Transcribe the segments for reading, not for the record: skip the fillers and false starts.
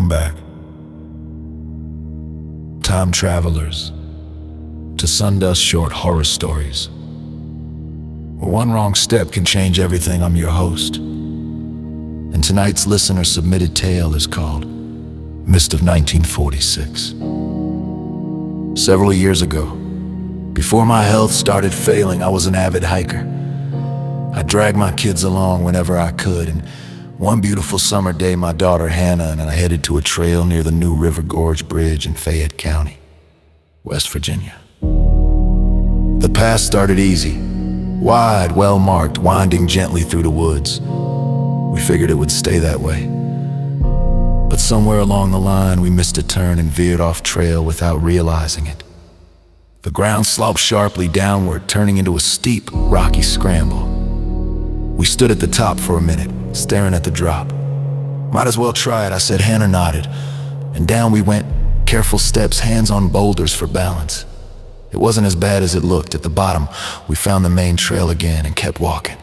Welcome back, time travelers, to Sundust Short Horror Stories, where one wrong step can change everything. I'm your host, and tonight's listener-submitted tale is called Mist of 1946. Several years ago, before my health started failing, I was an avid hiker. I dragged my kids along whenever I could, and one beautiful summer day, my daughter Hannah and I headed to a trail near the New River Gorge Bridge in Fayette County, West Virginia. The path started easy, wide, well-marked, winding gently through the woods. We figured it would stay that way. But somewhere along the line, we missed a turn and veered off trail without realizing it. The ground sloped sharply downward, turning into a steep, rocky scramble. We stood at the top for a minute, staring at the drop. Might as well try it, I said. Hannah nodded, and down we went, careful steps, hands on boulders for balance. It wasn't as bad as it looked. At the bottom, we found the main trail again and kept walking.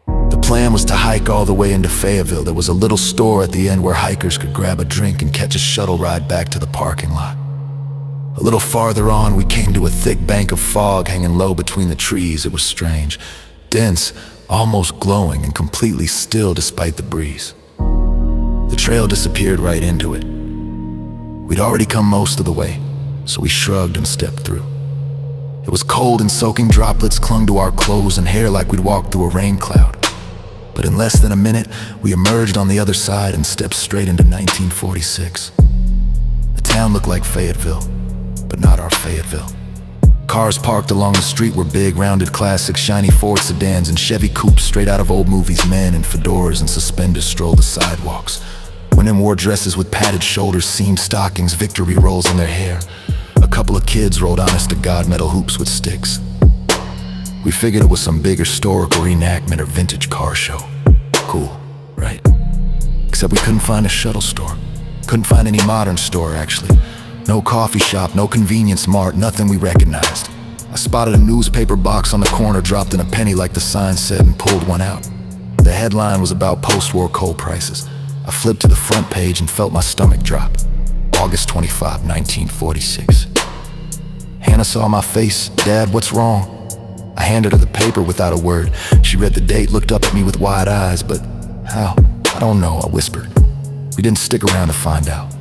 The plan was to hike all the way into Fayetteville. There was a little store at the end where hikers could grab a drink and catch a shuttle ride back to the parking lot. A little farther on, we came to a thick bank of fog hanging low between the trees. It was strange, dense, almost glowing, and completely still despite the breeze. The trail disappeared right into it. We'd already come most of the way, so we shrugged and stepped through. It was cold, and soaking droplets clung to our clothes and hair like we'd walked through a rain cloud. But in less than a minute, we emerged on the other side and stepped straight into 1946. The town looked like Fayetteville, but not our Fayetteville. Cars parked along the street were big, rounded, classic, shiny Ford sedans and Chevy coupes straight out of old movies. Men in fedoras and suspenders strolled the sidewalks. Women wore dresses with padded shoulders, seamed stockings, victory rolls in their hair. A couple of kids rolled honest-to-God metal hoops with sticks. We figured it was some big historical reenactment or vintage car show. Cool, right? Except we couldn't find a shuttle store. Couldn't find any modern store, actually. No coffee shop, no convenience mart, nothing we recognized. I spotted a newspaper box on the corner, dropped in a penny like the sign said, and pulled one out. The headline was about post-war coal prices. I flipped to the front page and felt my stomach drop. August 25, 1946. Hannah saw my face. "Dad, what's wrong?" I handed her the paper without a word. She read the date, looked up at me with wide eyes. "But how?" "I don't know," I whispered. We didn't stick around to find out.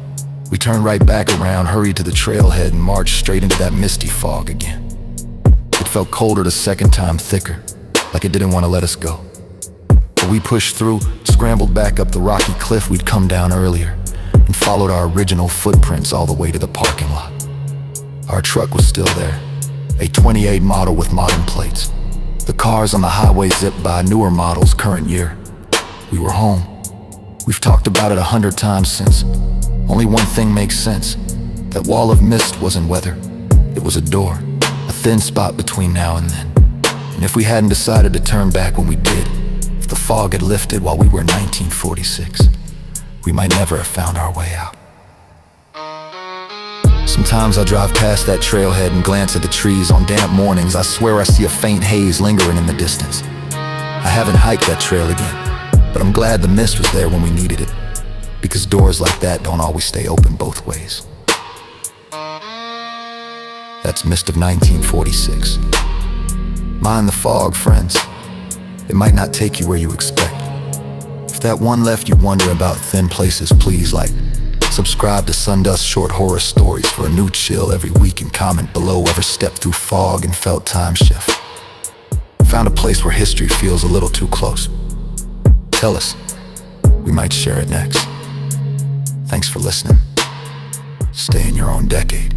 We turned right back around, hurried to the trailhead, and marched straight into that misty fog again. It felt colder the second time, thicker, like it didn't want to let us go. But we pushed through, scrambled back up the rocky cliff we'd come down earlier, and followed our original footprints all the way to the parking lot. Our truck was still there, a 28 model with modern plates. The cars on the highway zipped by, newer models, current year. We were home. We've talked about it 100 times since. Only one thing makes sense. That wall of mist wasn't weather. It was a door, a thin spot between now and then. And if we hadn't decided to turn back when we did, if the fog had lifted while we were in 1946, we might never have found our way out. Sometimes I drive past that trailhead and glance at the trees. On damp mornings, I swear I see a faint haze lingering in the distance. I haven't hiked that trail again, but I'm glad the mist was there when we needed it, because doors like that don't always stay open both ways. That's Mist of 1946. Mind the fog, friends. It might not take you where you expect. If that one left you wonder about thin places, please subscribe to Sundust Short Horror Stories for a new chill every week, and comment below ever stepped through fog and felt time shift. Found a place where history feels a little too close? Tell us. We might share it next. Thanks for listening. Stay in your own decade.